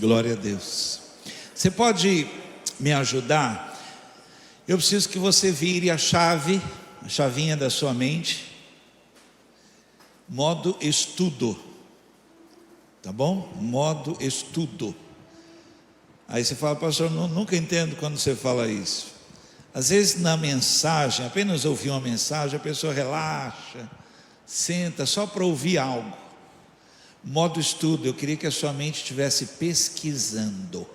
Glória a Deus. Você pode me ajudar? Eu preciso que você vire a chavinha da sua mente, modo estudo, tá bom? Modo estudo. Aí você fala, pastor, nunca entendo quando você fala isso. Às vezes na mensagem, apenas ouvir uma mensagem, a pessoa relaxa, senta só para ouvir algo. Modo estudo, eu queria que a sua mente estivesse pesquisando.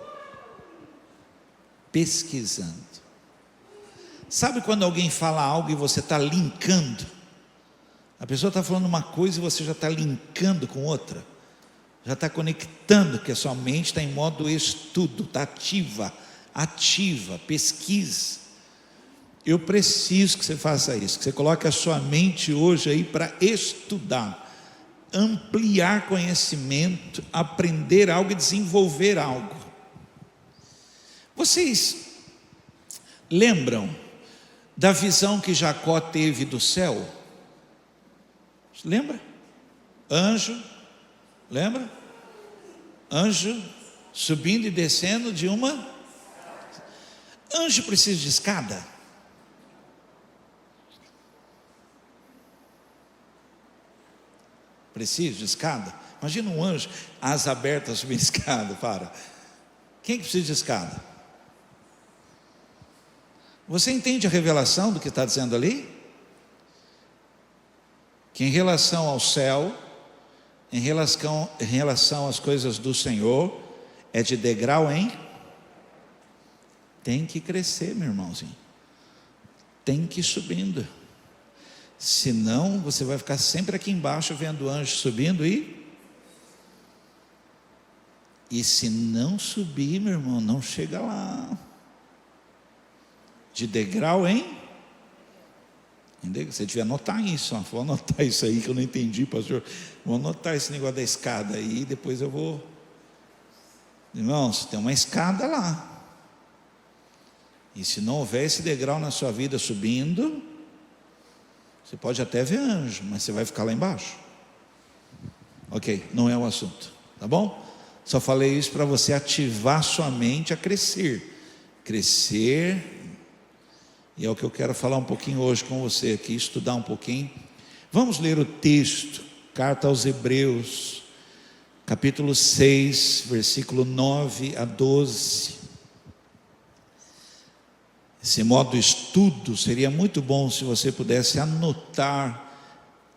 Pesquisando. Sabe quando alguém fala algo e você está linkando? A pessoa está falando uma coisa e você já está linkando com outra. Já está conectando, que a sua mente está em modo estudo, está ativa, pesquisa. Eu preciso que você faça isso, que você coloque a sua mente hoje aí para estudar, ampliar conhecimento, aprender algo e desenvolver algo. Vocês lembram da visão que Jacó teve do céu? Lembra? Anjo, lembra? Anjo subindo e descendo de uma... Anjo precisa de escada? Precisa de escada? Imagina um anjo, asas abertas subindo escada, para. Quem que precisa de escada? Você entende a revelação do que está dizendo ali? Que em relação ao céu, em relação às coisas do Senhor, é de degrau em... Tem que crescer, meu irmãozinho. Tem que ir subindo. Senão você vai ficar sempre aqui embaixo vendo o anjo subindo e se não subir, meu irmão, não chega lá. De degrau em... Você devia anotar isso, vou anotar isso aí que eu não entendi, pastor. Vou anotar esse negócio da escada aí, depois eu vou... Irmãos, tem uma escada lá. E se não houver esse degrau na sua vida subindo, você pode até ver anjo, mas você vai ficar lá embaixo. Ok, não é o assunto, tá bom? Só falei isso para você ativar sua mente a crescer. Crescer, e é o que eu quero falar um pouquinho hoje com você aqui, estudar um pouquinho. Vamos ler o texto, carta aos Hebreus, capítulo 6, versículo 9 a 12. Esse modo estudo seria muito bom se você pudesse anotar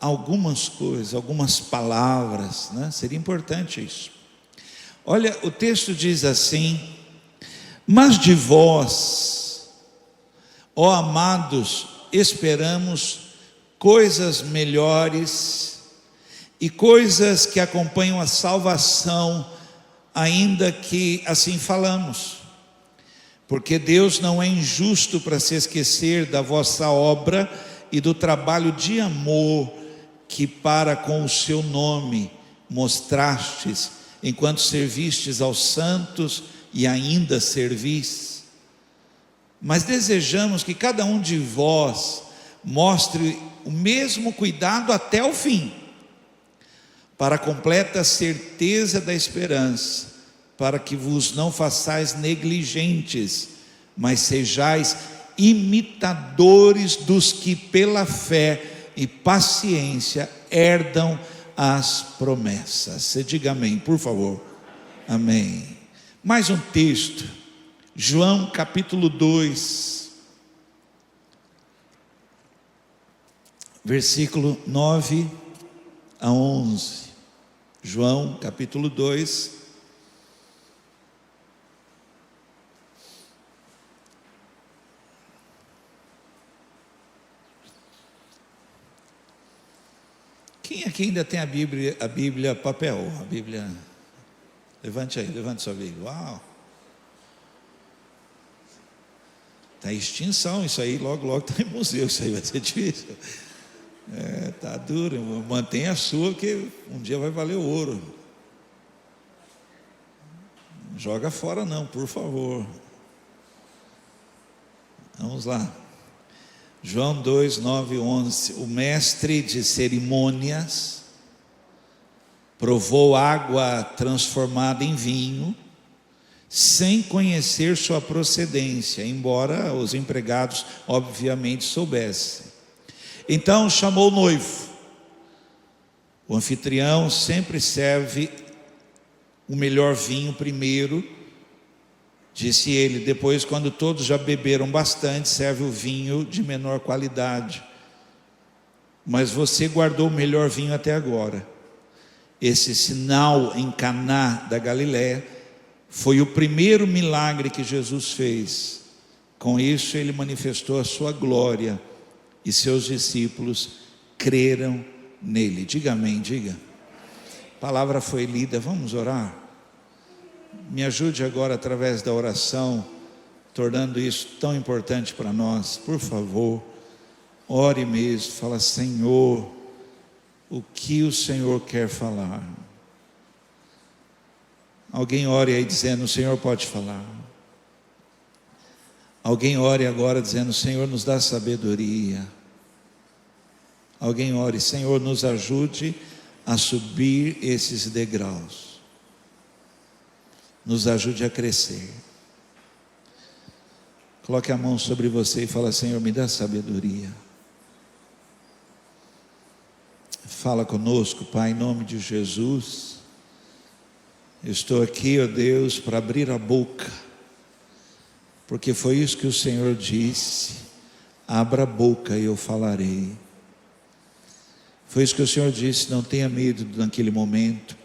algumas coisas, algumas palavras, né? Seria importante isso. Olha, o texto diz assim: mas de vós, ó amados, esperamos coisas melhores e coisas que acompanham a salvação, ainda que assim falamos. Porque Deus não é injusto para se esquecer da vossa obra e do trabalho de amor que para com o seu nome mostrastes, enquanto servistes aos santos e ainda servis. Mas desejamos que cada um de vós mostre o mesmo cuidado até o fim, para a completa certeza da esperança, para que vos não façais negligentes, mas sejais imitadores dos que pela fé e paciência herdam as promessas. Você diga amém, por favor. Amém. Mais um texto, João capítulo 2, versículo 9 a 11. João capítulo 2, quem aqui ainda tem a Bíblia papel? A Bíblia, levante aí, levante sua Bíblia. Uau! Está em extinção isso aí, logo está em museu, isso aí vai ser difícil. Está duro, mantenha a sua que um dia vai valer ouro. Não joga fora não, por favor. Vamos lá. João 2, 9 e 11. O mestre de cerimônias provou água transformada em vinho sem conhecer sua procedência, embora os empregados obviamente soubessem. Então chamou o noivo. O anfitrião sempre serve o melhor vinho primeiro, disse ele. Depois, quando todos já beberam bastante, serve o vinho de menor qualidade. Mas você guardou o melhor vinho até agora. Esse sinal em Caná da Galiléia foi o primeiro milagre que Jesus fez. Com isso ele manifestou a sua glória e seus discípulos creram nele. Diga amém, diga. A palavra foi lida, vamos orar? Me ajude agora através da oração, tornando isso tão importante para nós, por favor. Ore mesmo, fala: Senhor, o que o Senhor quer falar? Alguém ore aí dizendo: o Senhor pode falar. Alguém ore agora dizendo: Senhor, nos dá sabedoria. Alguém ore: Senhor, nos ajude a subir esses degraus. Nos ajude a crescer. Coloque a mão sobre você e fala: Senhor, me dá sabedoria. Fala conosco, Pai, em nome de Jesus. Eu estou aqui, ó Deus, para abrir a boca, porque foi isso que o Senhor disse: abra a boca e eu falarei. Foi isso que o Senhor disse: não tenha medo naquele momento,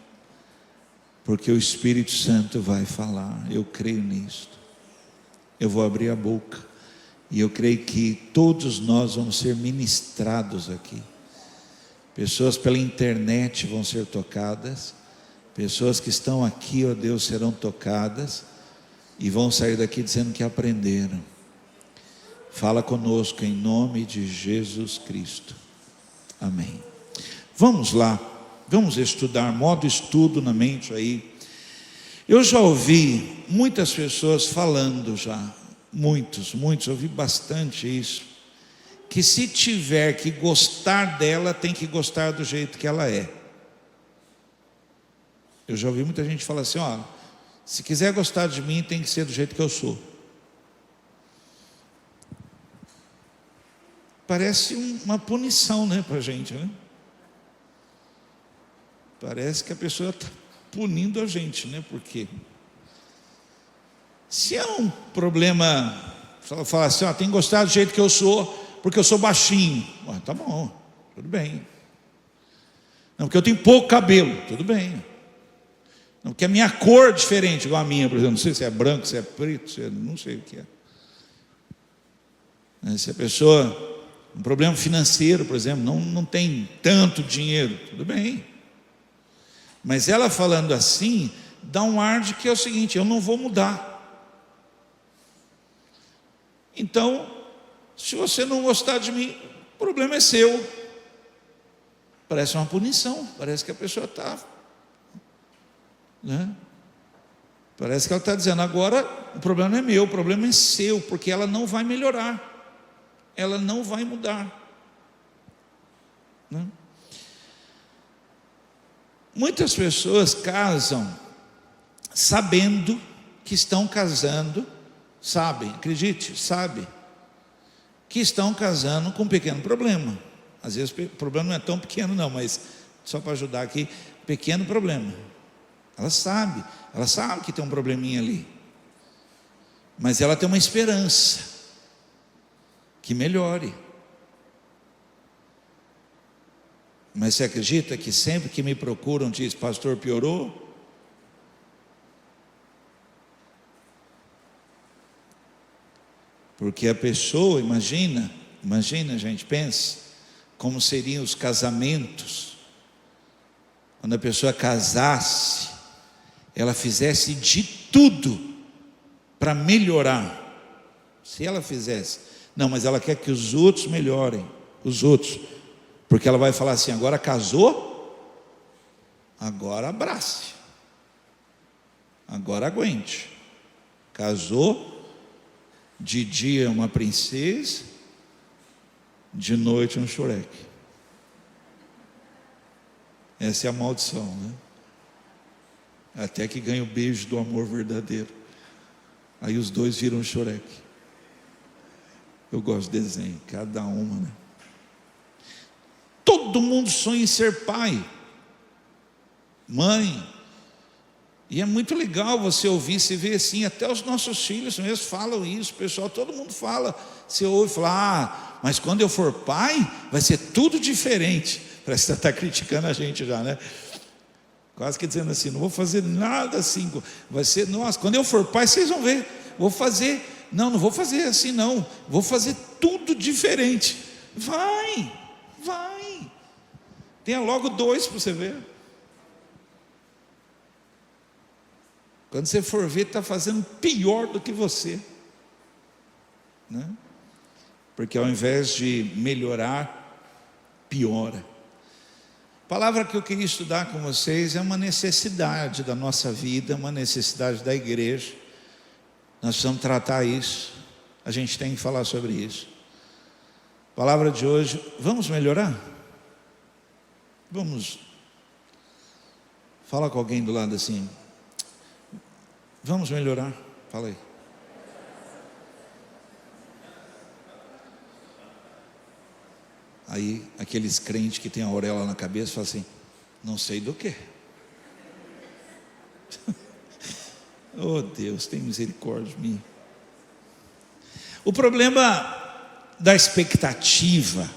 porque o Espírito Santo vai falar. Eu creio nisto. Eu vou abrir a boca e eu creio que todos nós vamos ser ministrados aqui. Pessoas pela internet vão ser tocadas, pessoas que estão aqui, ó Deus, serão tocadas e vão sair daqui dizendo que aprenderam. Fala conosco em nome de Jesus Cristo. Amém. Vamos lá, vamos estudar, modo estudo na mente aí. Eu já ouvi muitas pessoas falando já, muitos, ouvi bastante isso, que se tiver que gostar dela, tem que gostar do jeito que ela é. Eu já ouvi muita gente falar assim: ó, se quiser gostar de mim, tem que ser do jeito que eu sou. Parece uma punição, né, para a gente, né? Parece que a pessoa está punindo a gente, né? Porque se é um problema, falar assim: ó, tem que gostar do jeito que eu sou, porque eu sou baixinho. Ué, tá bom, tudo bem. Não, porque eu tenho pouco cabelo, tudo bem. Não, porque a minha cor é diferente, igual a minha, por exemplo. Não sei se é branco, se é preto, não sei o que é. Se a pessoa, um problema financeiro, por exemplo, não tem tanto dinheiro, tudo bem. Mas ela falando assim, dá um ar de que é o seguinte: eu não vou mudar. Então, se você não gostar de mim, o problema é seu. Parece uma punição, parece que a pessoa está, né? Parece que ela está dizendo: agora o problema não é meu, o problema é seu, porque ela não vai melhorar, ela não vai mudar, né? Muitas pessoas casam sabendo que estão casando, sabem, acredite, sabem que estão casando com um pequeno problema. Às vezes o problema não é tão pequeno não, mas só para ajudar aqui, pequeno problema. Ela sabe que tem um probleminha ali, mas ela tem uma esperança que melhore. Mas você acredita que sempre que me procuram diz: pastor, piorou? Porque a pessoa, imagina gente, pensa como seriam os casamentos quando a pessoa casasse, ela fizesse de tudo para melhorar. Se ela fizesse, não, mas ela quer que os outros melhorem, os outros, porque ela vai falar assim: agora casou, agora abrace, agora aguente. Casou, de dia uma princesa, de noite um xureque. Essa é a maldição, né? Até que ganha o beijo do amor verdadeiro. Aí os dois viram Shrek. Eu gosto de desenho, cada uma, né? Todo mundo sonha em ser pai, mãe. E é muito legal você ouvir, você vê assim, até os nossos filhos mesmo falam isso, pessoal, todo mundo fala. Você ouve e fala, mas quando eu for pai, vai ser tudo diferente. Parece que você está criticando a gente já, né? Quase que dizendo assim, não vou fazer nada assim. Vai ser, nossa, quando eu for pai, vocês vão ver. Vou fazer, não vou fazer assim não. Vou fazer tudo diferente. Vai. Tenha logo 2 para você ver. Quando você for ver, está fazendo pior do que você, né? Porque ao invés de melhorar, piora. A palavra que eu queria estudar com vocês é uma necessidade da nossa vida, uma necessidade da igreja. Nós precisamos tratar isso, a gente tem que falar sobre isso. A palavra de hoje, vamos melhorar? Vamos. Fala com alguém do lado assim, vamos melhorar? Fala aí. Aí aqueles crentes que tem a auréola na cabeça falam assim, não sei do que. Oh Deus, tem misericórdia de mim. O problema da expectativa,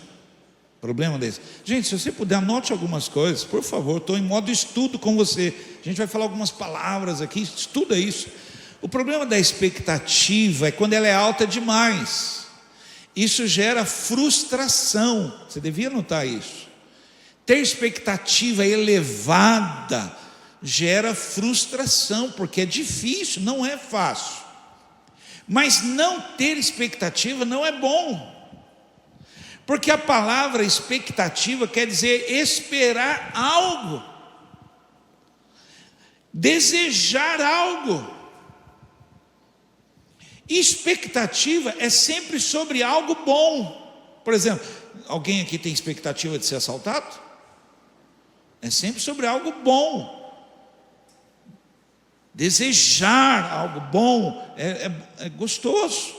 problema desse. Gente, se você puder, anote algumas coisas, por favor, estou em modo estudo com você. A gente vai falar algumas palavras aqui, estuda isso. O problema da expectativa é quando ela é alta demais. Isso gera frustração. Você devia notar isso. Ter expectativa elevada gera frustração, porque é difícil, não é fácil. Mas não ter expectativa não é bom, porque a palavra expectativa quer dizer esperar algo, desejar algo. Expectativa é sempre sobre algo bom. Por exemplo, alguém aqui tem expectativa de ser assaltado? É sempre sobre algo bom. Desejar algo bom é gostoso.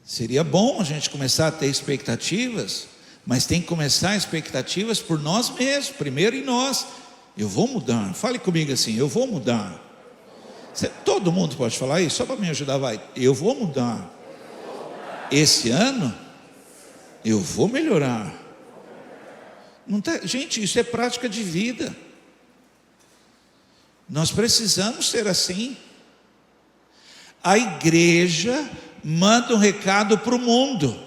Seria bom a gente começar a ter expectativas, mas tem que começar expectativas por nós mesmos, primeiro em nós. Eu vou mudar, fale comigo assim, eu vou mudar. Todo mundo pode falar isso, só para me ajudar, vai. Eu vou mudar. Esse ano, eu vou melhorar. Não tá, gente, isso é prática de vida. Nós precisamos ser assim. A igreja manda um recado para o mundo.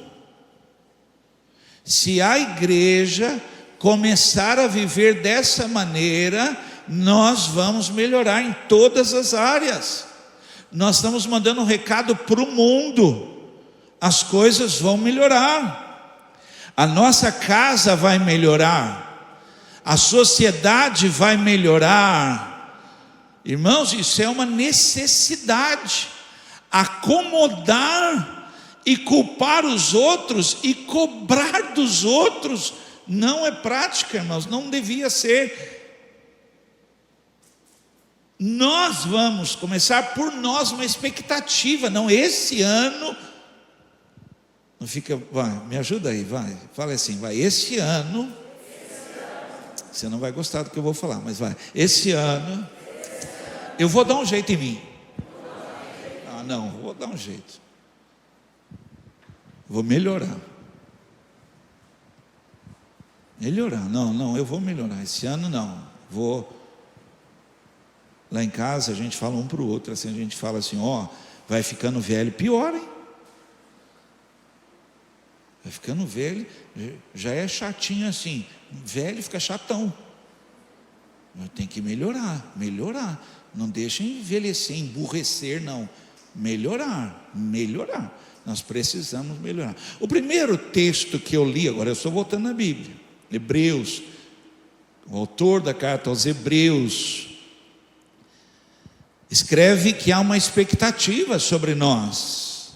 Se a igreja começar a viver dessa maneira, nós vamos melhorar em todas as áreas. Nós estamos mandando um recado para o mundo. As coisas vão melhorar. A nossa casa vai melhorar. A sociedade vai melhorar. Irmãos, isso é uma necessidade. Acomodar e culpar os outros e cobrar dos outros não é prática, irmãos, não devia ser. Nós vamos começar por nós uma expectativa, não, esse ano, não fica, vai, me ajuda aí, vai, fala assim, vai, esse ano, você não vai gostar do que eu vou falar, mas vai, esse ano, eu vou dar um jeito em mim. Ah, não, vou dar um jeito, vou melhorar. Não, eu vou melhorar. Esse ano não, vou. Lá em casa a gente fala um para o outro, assim, a gente fala assim, ó, vai ficando velho, pior, hein? Vai ficando velho, já é chatinho assim, velho fica chatão. Tem que melhorar. Não deixa envelhecer, emburrecer, não. Melhorar. Nós precisamos melhorar. O primeiro texto que eu li, agora eu estou voltando na Bíblia, Hebreus, o autor da carta aos Hebreus, escreve que há uma expectativa sobre nós.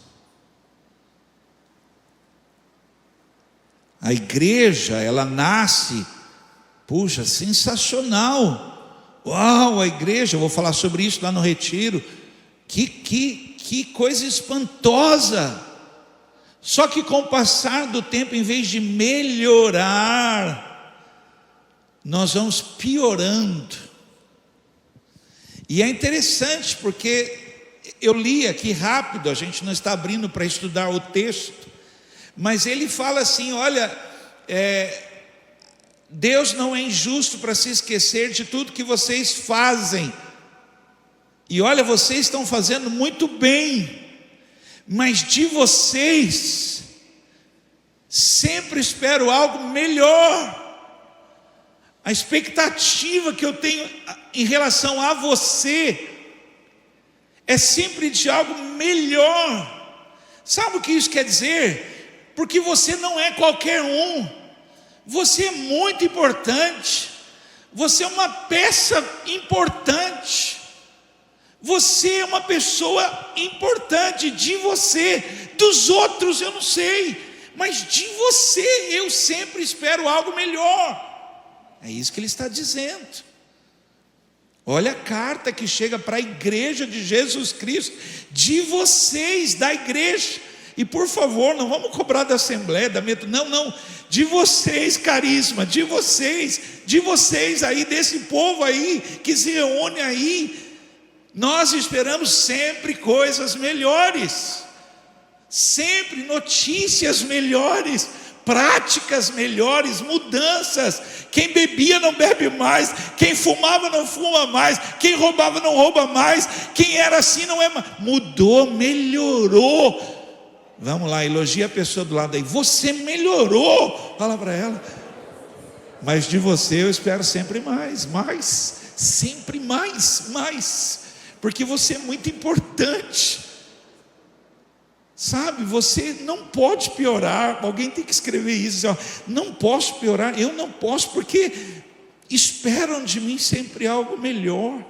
A igreja, ela nasce, puxa, sensacional, Uau, a igreja, eu vou falar sobre isso lá no retiro. Que coisa espantosa. Só que com o passar do tempo, em vez de melhorar, nós vamos piorando. E é interessante porque eu li aqui rápido, a gente não está abrindo para estudar o texto, mas ele fala assim: olha, Deus não é injusto para se esquecer de tudo que vocês fazem. E olha, vocês estão fazendo muito bem, mas de vocês sempre espero algo melhor. A expectativa que eu tenho em relação a você é sempre de algo melhor. Sabe o que isso quer dizer? Porque você não é qualquer um. Você é muito importante. Você é uma peça importante. Você é uma pessoa importante. De você, dos outros eu não sei, mas de você eu sempre espero algo melhor. É isso que ele está dizendo. Olha a carta que chega para a igreja de Jesus Cristo, de vocês, da igreja. E por favor, não vamos cobrar da Assembleia, da Metro, não, de vocês, Carisma, de vocês aí, desse povo aí, que se reúne aí. Nós esperamos sempre coisas melhores, sempre notícias melhores, práticas melhores, mudanças. Quem bebia não bebe mais, quem fumava não fuma mais, quem roubava não rouba mais, quem era assim não é mais. Mudou, melhorou. Vamos lá, elogia a pessoa do lado aí. Você melhorou, fala para ela. Mas de você eu espero sempre mais, sempre mais, porque você é muito importante. Sabe, você não pode piorar. Alguém tem que escrever isso, não posso piorar. Eu não posso, porque esperam de mim sempre algo melhor.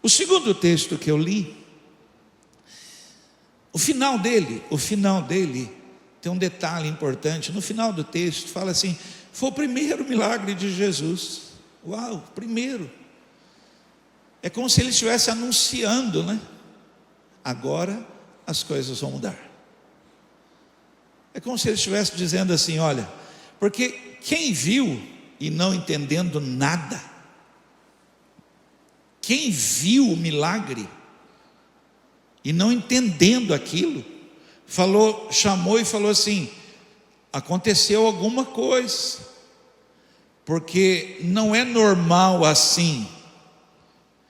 O segundo texto que eu li, o final dele tem um detalhe importante. No final do texto fala assim: foi o primeiro milagre de Jesus. Uau, primeiro. É como se ele estivesse anunciando, né? Agora as coisas vão mudar. É como se ele estivesse dizendo assim: olha, porque quem viu e não entendendo nada, quem viu o milagre e não entendendo aquilo, chamou e falou assim: aconteceu alguma coisa, porque não é normal assim.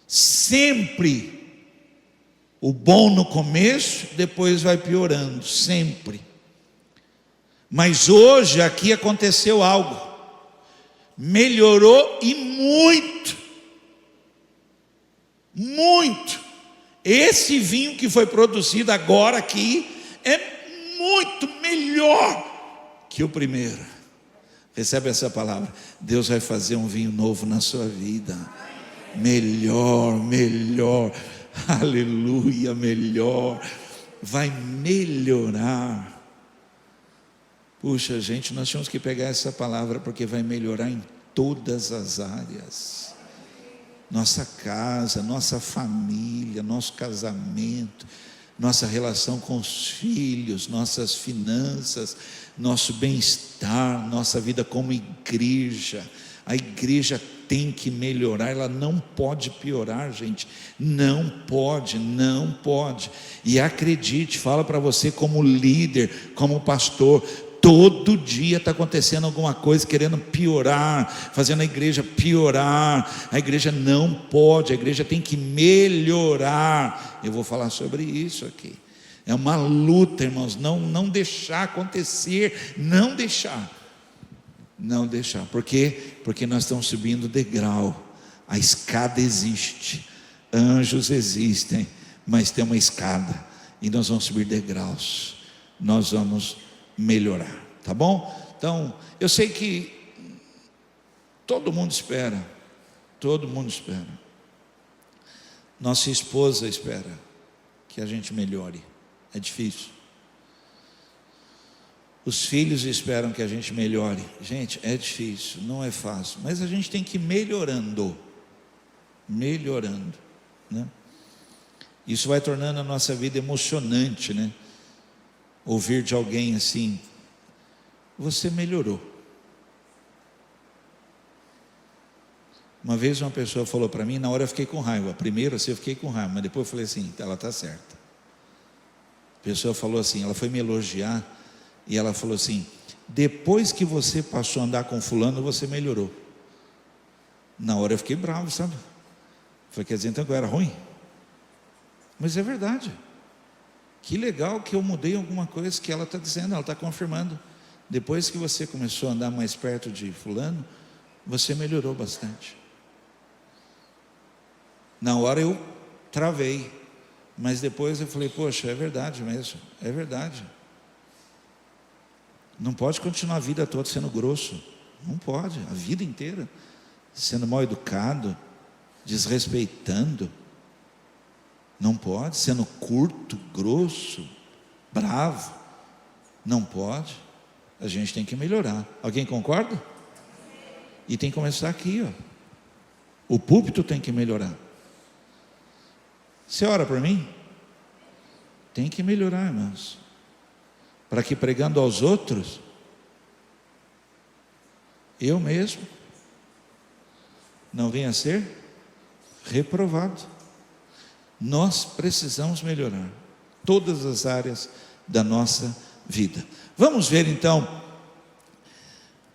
Sempre o bom no começo, depois vai piorando, sempre. Mas hoje aqui aconteceu algo, melhorou e muito. Esse vinho que foi produzido agora aqui é muito melhor que o primeiro. Recebe essa palavra. Deus vai fazer um vinho novo na sua vida. Melhor. Aleluia, melhor. Vai melhorar. Puxa, gente, nós tínhamos que pegar essa palavra, porque vai melhorar em todas as áreas. Nossa casa, nossa família, nosso casamento, nossa relação com os filhos, nossas finanças, nosso bem-estar, nossa vida como igreja. A igreja tem que melhorar, ela não pode piorar, gente. Não pode. E acredite, fala para você como líder, como pastor, todo dia está acontecendo alguma coisa querendo piorar, fazendo a igreja piorar. A igreja não pode, a igreja tem que melhorar. Eu vou falar sobre isso aqui. É uma luta, irmãos, não deixar acontecer, não deixar. Por quê? Porque nós estamos subindo degrau. A escada existe, anjos existem, mas tem uma escada, e nós vamos subir degraus, nós vamos melhorar, tá bom? Então, eu sei que todo mundo espera, nossa esposa espera que a gente melhore. É difícil. Os filhos esperam que a gente melhore. Gente, é difícil, não é fácil, mas a gente tem que ir melhorando, né? Isso vai tornando a nossa vida emocionante, né? Ouvir de alguém assim: você melhorou. Uma vez uma pessoa falou para mim, na hora eu fiquei com raiva. Primeiro assim eu fiquei com raiva, mas depois eu falei assim: ela está certa. A pessoa falou assim, ela foi me elogiar, e ela falou assim: depois que você passou a andar com fulano, você melhorou. Na hora eu fiquei bravo, sabe? Falei: quer dizer então que eu era ruim? Mas é verdade. Que legal que eu mudei alguma coisa que ela está dizendo, ela está confirmando. Depois que você começou a andar mais perto de fulano, você melhorou bastante. Na hora eu travei, mas depois eu falei: poxa, é verdade mesmo, é verdade. Não pode continuar a vida toda sendo grosso, não pode, a vida inteira sendo mal educado, desrespeitando, não pode, sendo curto, grosso, bravo, não pode. A gente tem que melhorar. Alguém concorda? E tem que começar aqui, ó. O púlpito tem que melhorar. Você ora por mim? Tem que melhorar, irmãos, para que pregando aos outros, eu mesmo não venha a ser reprovado. Nós precisamos melhorar todas as áreas da nossa vida. Vamos ver então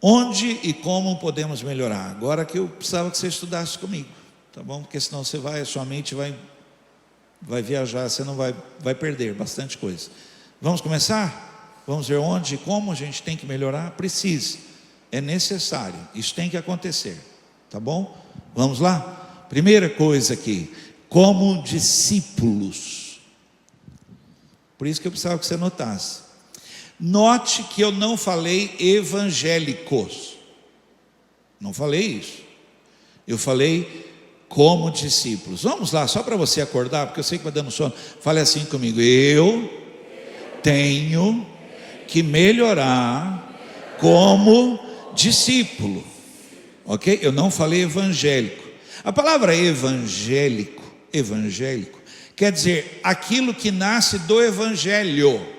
onde e como podemos melhorar. Agora que eu precisava que você estudasse comigo, tá bom? Porque senão você vai, a sua mente vai viajar, você não vai perder bastante coisa. Vamos começar? Vamos ver onde e como a gente tem que melhorar? Precisa, é necessário, isso tem que acontecer, tá bom? Vamos lá? Primeira coisa aqui, como discípulos. Por isso que eu precisava que você notasse. Note que eu não falei evangélicos, não falei isso, eu falei como discípulos. Vamos lá, só para você acordar, porque eu sei que vai dando sono. Fale assim comigo: eu tenho que melhorar como discípulo, ok? Eu não falei evangélico. A palavra evangélico quer dizer aquilo que nasce do evangelho.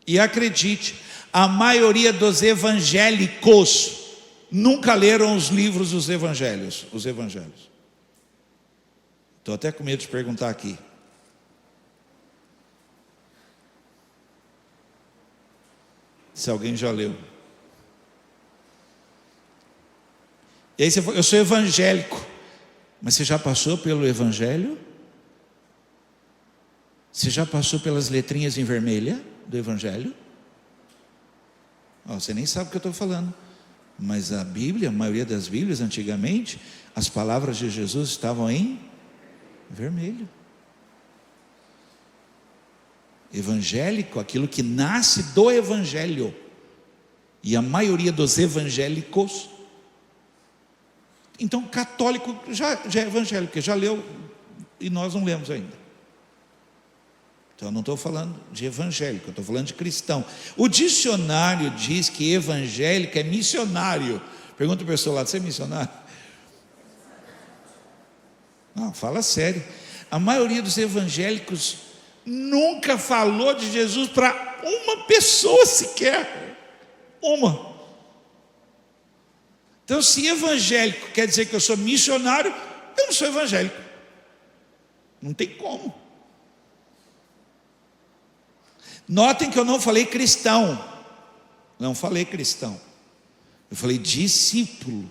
E acredite, a maioria dos evangélicos nunca leram os livros dos evangelhos, os evangelhos. Estou até com medo de perguntar aqui. Se alguém já leu. E aí você fala: eu sou evangélico. Mas você já passou pelo evangelho? Você já passou pelas letrinhas em vermelha do evangelho? Você nem sabe o que eu estou falando. Mas a Bíblia, a maioria das Bíblias antigamente, as palavras de Jesus estavam em vermelho. Evangélico, aquilo que nasce do evangelho. E a maioria dos evangélicos, então católico já é evangélico, porque já leu e nós não lemos ainda. Então eu não estou falando de evangélico, eu estou falando de cristão. O dicionário diz que evangélico é missionário. Pergunta para o pessoal lá: você é missionário? Não, fala sério. A maioria dos evangélicos nunca falou de Jesus para uma pessoa sequer. Uma. Então, se evangélico quer dizer que eu sou missionário, eu não sou evangélico. Não tem como. Notem que eu não falei cristão. Não falei cristão. Eu falei discípulo.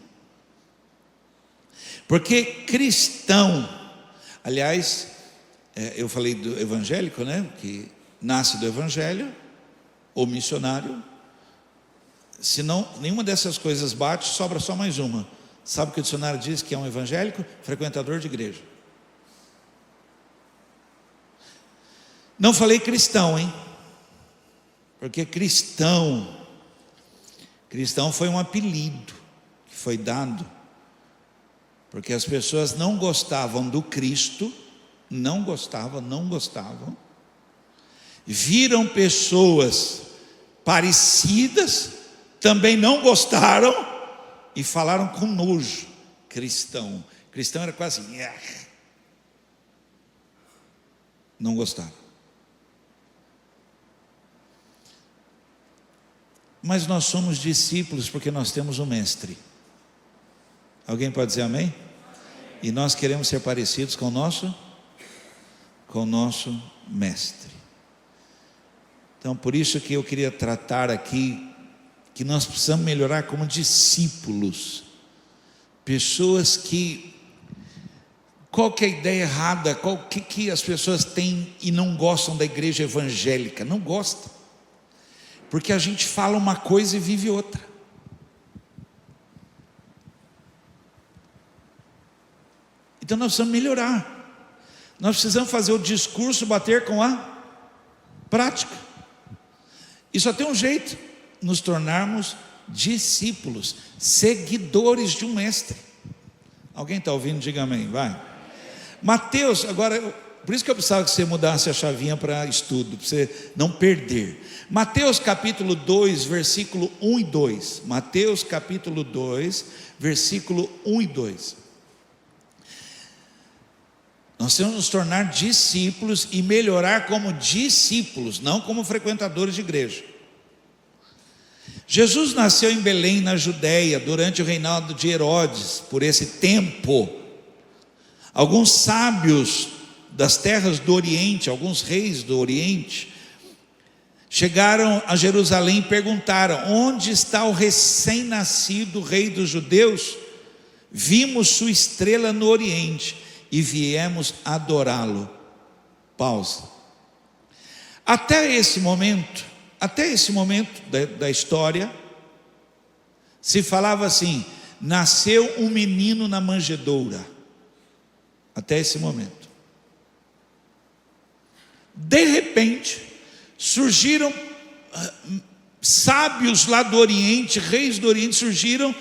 Porque cristão, aliás, eu falei do evangélico, né? Que nasce do evangelho, ou missionário. Se não, nenhuma dessas coisas bate, sobra só mais uma. Sabe o que o dicionário diz que é um evangélico? Frequentador de igreja. Não falei cristão, hein? Porque cristão foi um apelido que foi dado, porque as pessoas não gostavam do Cristo, não gostavam, viram pessoas parecidas, também não gostaram e falaram com nojo. Cristão era quase assim, não gostaram. Mas nós somos discípulos porque nós temos um mestre. Alguém pode dizer amém? E nós queremos ser parecidos com o nosso mestre. Então, por isso que eu queria tratar aqui que nós precisamos melhorar como discípulos. Pessoas que, qual que é a ideia errada, que as pessoas têm e não gostam da igreja evangélica? Não gostam, porque a gente fala uma coisa e vive outra. Então nós precisamos melhorar, nós precisamos fazer o discurso bater com a prática, e só tem um jeito: nos tornarmos discípulos, seguidores de um mestre. Alguém está ouvindo? Diga amém, vai. Mateus, agora, por isso que eu precisava que você mudasse a chavinha para estudo, para você não perder. Mateus capítulo 2, versículo 1 e 2. Mateus capítulo 2, versículo 1 e 2. Nós temos que nos tornar discípulos e melhorar como discípulos, não como frequentadores de igreja. Jesus nasceu em Belém, na Judéia, durante o reinado de Herodes. Por esse tempo, alguns sábios das terras do Oriente, alguns reis do Oriente, chegaram a Jerusalém e perguntaram: onde está o recém-nascido rei dos judeus? Vimos sua estrela no Oriente e viemos adorá-lo. Pausa. Até esse momento da história, se falava assim: nasceu um menino na manjedoura. Até esse momento. De repente, surgiram sábios lá do Oriente, reis do Oriente surgiram,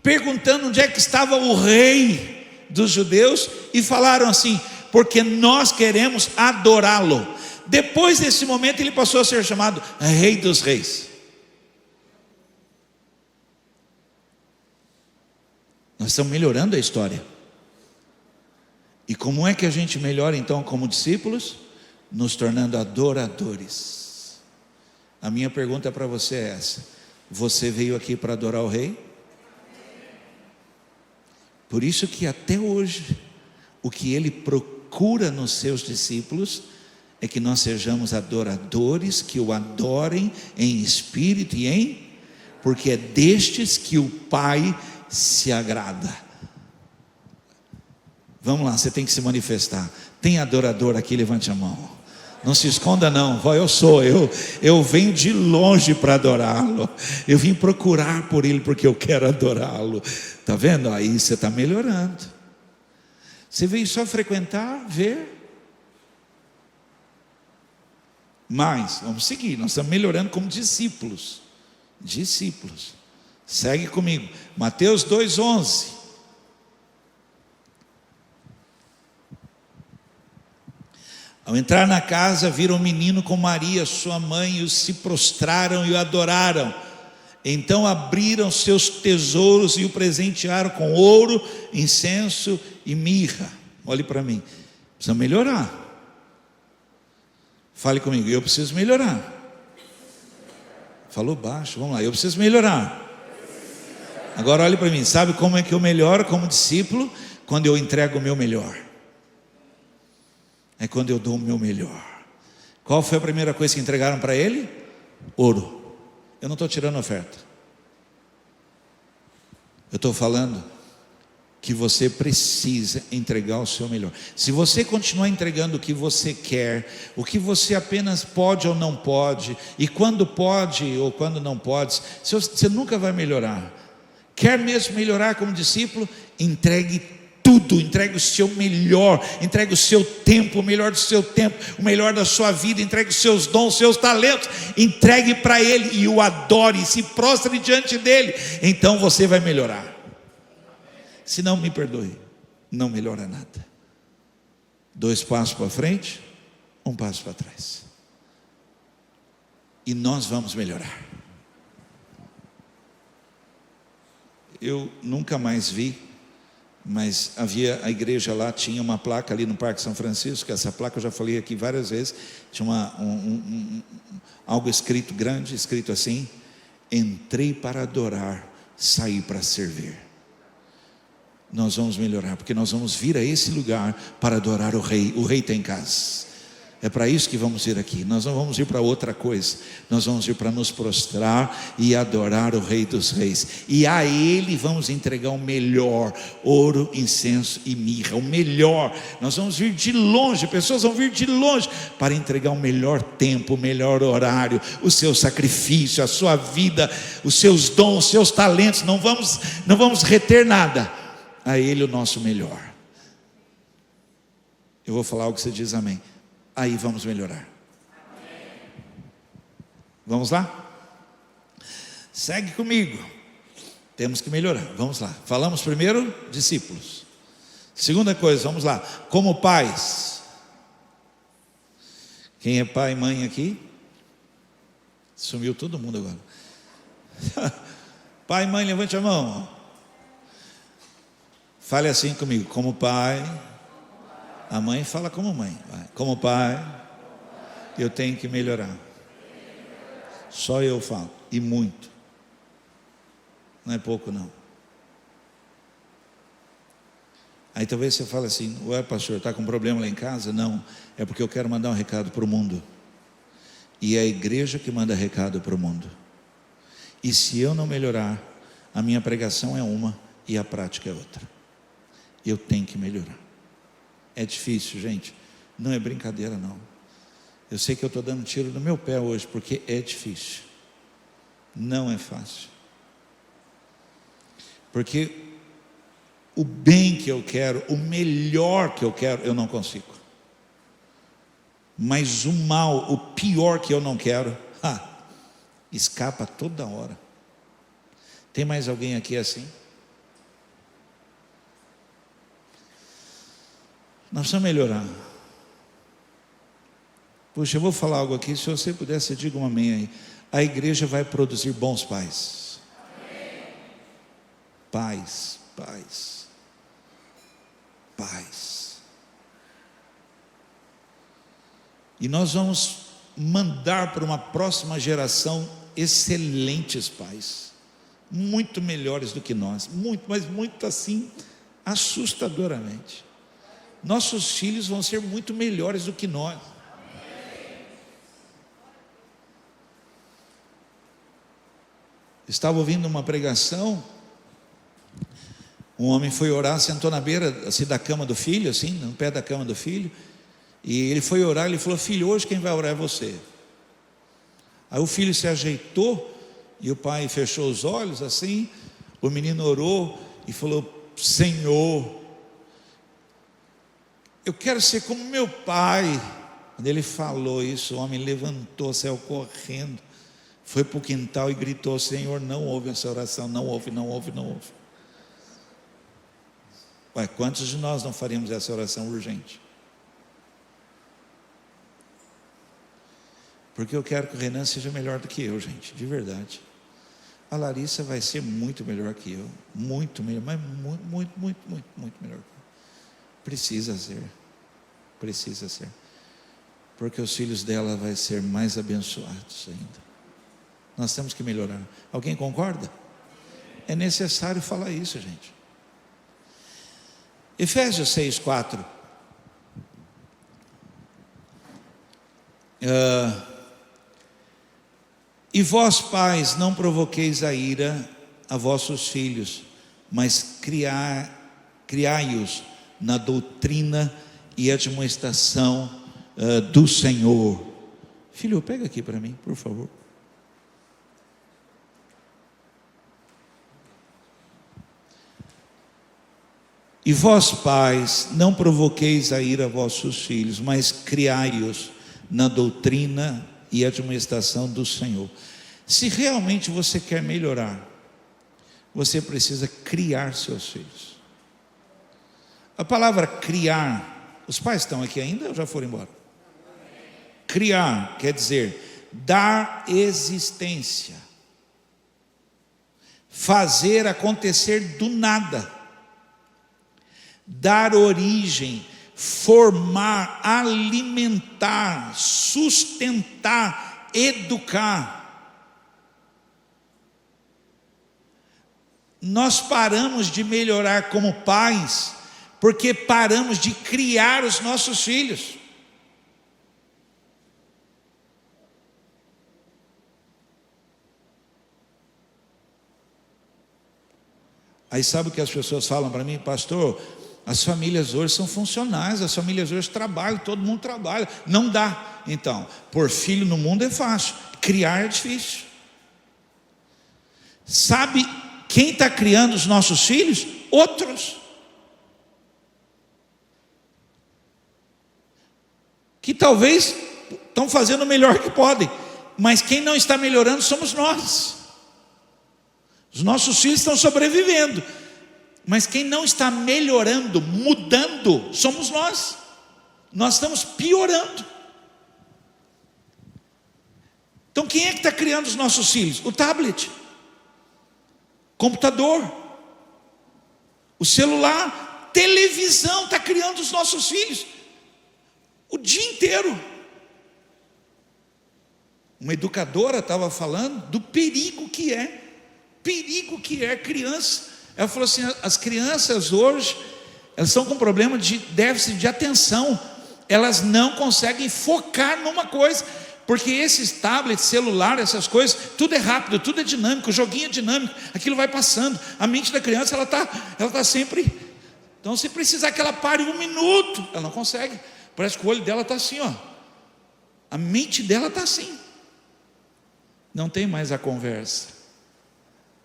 perguntando onde é que estava o rei dos judeus, e falaram assim: porque nós queremos adorá-lo. Depois desse momento ele passou a ser chamado Rei dos Reis. Nós estamos melhorando a história. E como é que a gente melhora então como discípulos? Nos tornando adoradores. A minha pergunta para você é essa: você veio aqui para adorar o Rei? Por isso que até hoje, o que ele procura nos seus discípulos é que nós sejamos adoradores, que o adorem em espírito e em, porque é destes que o Pai se agrada. Vamos lá, você tem que se manifestar. Tem adorador aqui? Levante a mão. Não se esconda não. Eu venho de longe para adorá-lo. Eu vim procurar por ele porque eu quero adorá-lo. Está vendo? Aí você está melhorando. Você veio só frequentar, ver. Mas, vamos seguir, nós estamos melhorando como discípulos. Discípulos. Segue comigo. Mateus 2,11. Ao entrar na casa, viram um menino com Maria, sua mãe, e se prostraram e o adoraram. Então abriram seus tesouros e o presentearam com ouro, incenso e mirra. Olhe para mim. Precisa melhorar. Fale comigo: eu preciso melhorar. Falou baixo, vamos lá. Eu preciso melhorar. Agora olhe para mim. Sabe como é que eu melhoro como discípulo? Quando eu entrego o meu melhor. É quando eu dou o meu melhor. Qual foi a primeira coisa que entregaram para ele? Ouro. Eu não estou tirando oferta. Eu estou falando que você precisa entregar o seu melhor. Se você continuar entregando o que você quer, o que você apenas pode ou não pode, e quando pode ou quando não pode, você nunca vai melhorar. Quer mesmo melhorar como discípulo? Entregue tudo, entregue o seu melhor, entregue o seu tempo, o melhor do seu tempo, o melhor da sua vida, entregue os seus dons, os seus talentos, entregue para Ele e o adore, se prostre diante dEle, então você vai melhorar. Se não, me perdoe, não melhora nada. 2 passos para frente, 1 passo para trás. e nós vamos melhorar. Eu nunca mais vi, mas a igreja lá tinha uma placa ali no Parque São Francisco. Essa placa eu já falei aqui várias vezes. Tinha algo escrito grande, escrito assim: entrei para adorar, saí para servir. Nós vamos melhorar, porque nós vamos vir a esse lugar para adorar o Rei. O Rei está em casa. É para isso que vamos ir aqui. Nós não vamos ir para outra coisa. Nós vamos ir para nos prostrar e adorar o Rei dos Reis. E a Ele vamos entregar o melhor: ouro, incenso e mirra. O melhor. Nós vamos vir de longe. Pessoas vão vir de longe para entregar o melhor tempo, o melhor horário, o seu sacrifício, a sua vida, os seus dons, os seus talentos. Não vamos reter nada. A Ele o nosso melhor. Eu vou falar algo que você diz amém. Aí vamos melhorar. Vamos lá? Segue comigo. Temos que melhorar. Vamos lá. Falamos primeiro, discípulos. Segunda coisa, vamos lá. Como pais. Quem é pai e mãe aqui? Sumiu todo mundo agora. Pai e mãe, levante a mão. Fale assim comigo. Como pai. A mãe fala como mãe. Como pai, eu tenho que melhorar. Só eu falo. E muito. Não é pouco não. Aí talvez você fale assim: ué, pastor, está com problema lá em casa? Não, é porque eu quero mandar um recado para o mundo. E é a igreja que manda recado para o mundo. E se eu não melhorar, a minha pregação é uma e a prática é outra. Eu tenho que melhorar. É difícil, gente. Não é brincadeira não. Eu sei que eu estou dando tiro no meu pé hoje, porque é difícil. Não é fácil. Porque o bem que eu quero, o melhor que eu quero, eu não consigo. Mas o mal, o pior que eu não quero, escapa toda hora. Tem mais alguém aqui assim? Nós precisamos melhorar. Puxa, eu vou falar algo aqui. Se você pudesse, diga um amém aí. A igreja vai produzir bons pais. Amém. Pais. E nós vamos mandar para uma próxima geração excelentes pais. Muito melhores do que nós. Muito, mas muito assim, assustadoramente. Nossos filhos vão ser muito melhores do que nós. Estava ouvindo uma pregação. Um homem foi orar, sentou na beira assim, da cama do filho, assim, no pé da cama do filho. E ele foi orar, ele falou: filho, hoje quem vai orar é você. Aí o filho se ajeitou e o pai fechou os olhos assim. O menino orou e falou: Senhor, eu quero ser como meu pai. Quando ele falou isso, o homem levantou, saiu correndo, foi para o quintal e gritou: Senhor, não ouve essa oração, não ouve. Ué, quantos de nós não faríamos essa oração urgente? Porque eu quero que o Renan seja melhor do que eu, gente, de verdade. A Larissa vai ser muito melhor que eu, muito melhor, mas muito melhor que eu. Precisa ser, porque os filhos dela vão ser mais abençoados ainda. Nós temos que melhorar. Alguém concorda? É necessário falar isso, gente. Efésios 6:4. E vós, pais, não provoqueis a ira a vossos filhos, mas criai-os na doutrina e admoestação do Senhor. Filho, pega aqui para mim, por favor. E vós, pais, não provoqueis a ira a vossos filhos, mas criai-os na doutrina e admoestação do Senhor. Se realmente você quer melhorar, você precisa criar seus filhos. A palavra criar, os pais estão aqui ainda ou já foram embora? Criar quer dizer dar existência, fazer acontecer do nada, dar origem, formar, alimentar, sustentar, educar. Nós paramos de melhorar como pais, porque paramos de criar os nossos filhos. Aí sabe o que as pessoas falam para mim? Pastor, as famílias hoje são funcionais, as famílias hoje trabalham, todo mundo trabalha. Não dá. Então, pôr filho no mundo é fácil, criar é difícil. Sabe quem está criando os nossos filhos? Outros. Que talvez estão fazendo o melhor que podem, mas quem não está melhorando somos nós. Os nossos filhos estão sobrevivendo, mas quem não está melhorando, mudando, somos nós. Nós estamos piorando. Então quem é que está criando os nossos filhos? O tablet, computador, o celular, televisão está criando os nossos filhos o dia inteiro. Uma educadora estava falando do perigo que é criança. Ela falou assim: as crianças hoje, elas estão com problema de déficit de atenção, elas não conseguem focar numa coisa, porque esses tablets, celular, essas coisas, tudo é rápido, tudo é dinâmico, o joguinho é dinâmico, aquilo vai passando, a mente da criança, ela está sempre, então se precisar que ela pare 1 minuto, ela não consegue, parece que o olho dela está assim, ó, a mente dela está assim, não tem mais a conversa,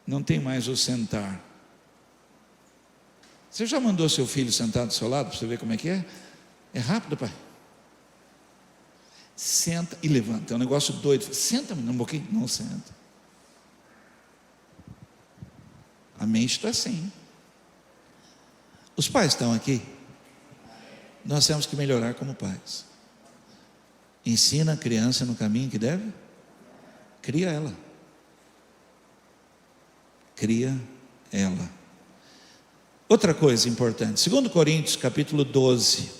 não tem mais o sentar. Você já mandou seu filho sentar do seu lado para você ver como é que é? É rápido, pai. Senta e levanta, é um negócio doido. Senta, menino, um pouquinho. Não senta. A mente está assim. Os pais estão aqui. Nós temos que melhorar como pais. Ensina a criança no caminho que deve. Cria ela. Cria ela. Outra coisa importante, 2 Coríntios capítulo 12,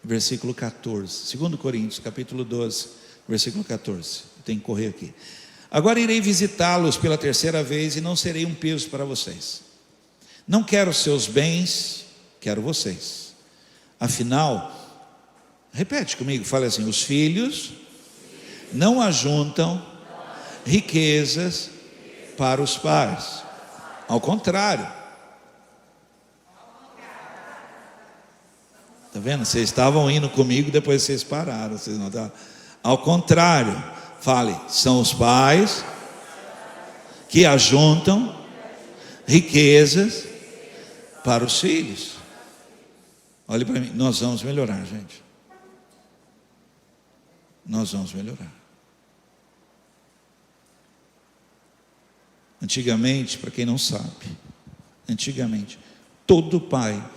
versículo 14. 2 Coríntios capítulo 12, versículo 14. Tem que correr aqui. Agora irei visitá-los pela 3ª vez e não serei um peso para vocês. Não quero seus bens, quero vocês. Afinal, repete comigo, fale assim: os filhos não ajuntam riquezas para os pais. Ao contrário. Está vendo? Vocês estavam indo comigo, depois vocês pararam. Vocês não estavam. Ao contrário, fale, são os pais que ajuntam riquezas para os filhos. Olhe para mim, nós vamos melhorar, gente. Nós vamos melhorar. Antigamente, para quem não sabe, antigamente, todo pai,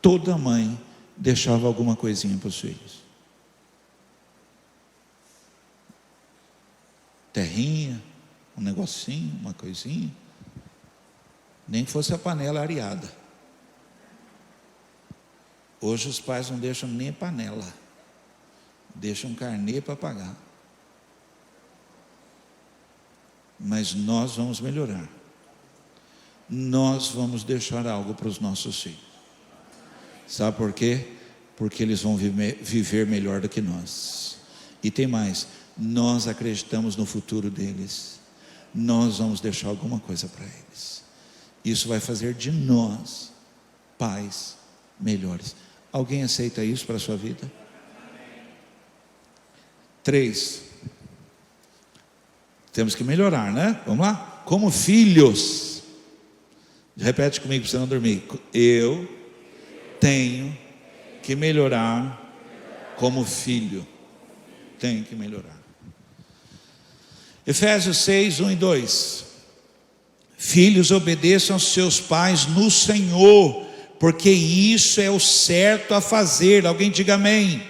toda mãe deixava alguma coisinha para os filhos. Terrinha, um negocinho, uma coisinha. Nem que fosse a panela areada. Hoje os pais não deixam nem a panela. Deixam um carnê para pagar. Mas nós vamos melhorar. Nós vamos deixar algo para os nossos filhos. Sabe por quê? Porque eles vão viver melhor do que nós. E tem mais, nós acreditamos no futuro deles. Nós vamos deixar alguma coisa para eles. Isso vai fazer de nós pais melhores. Alguém aceita isso para a sua vida? 3. Temos que melhorar, né? Vamos lá? Como filhos. Repete comigo para você não dormir. Eu tenho que melhorar como filho. Tenho que melhorar. Efésios 6, 1 e 2. Filhos, obedeçam aos seus pais no Senhor, porque isso é o certo a fazer. Alguém diga amém.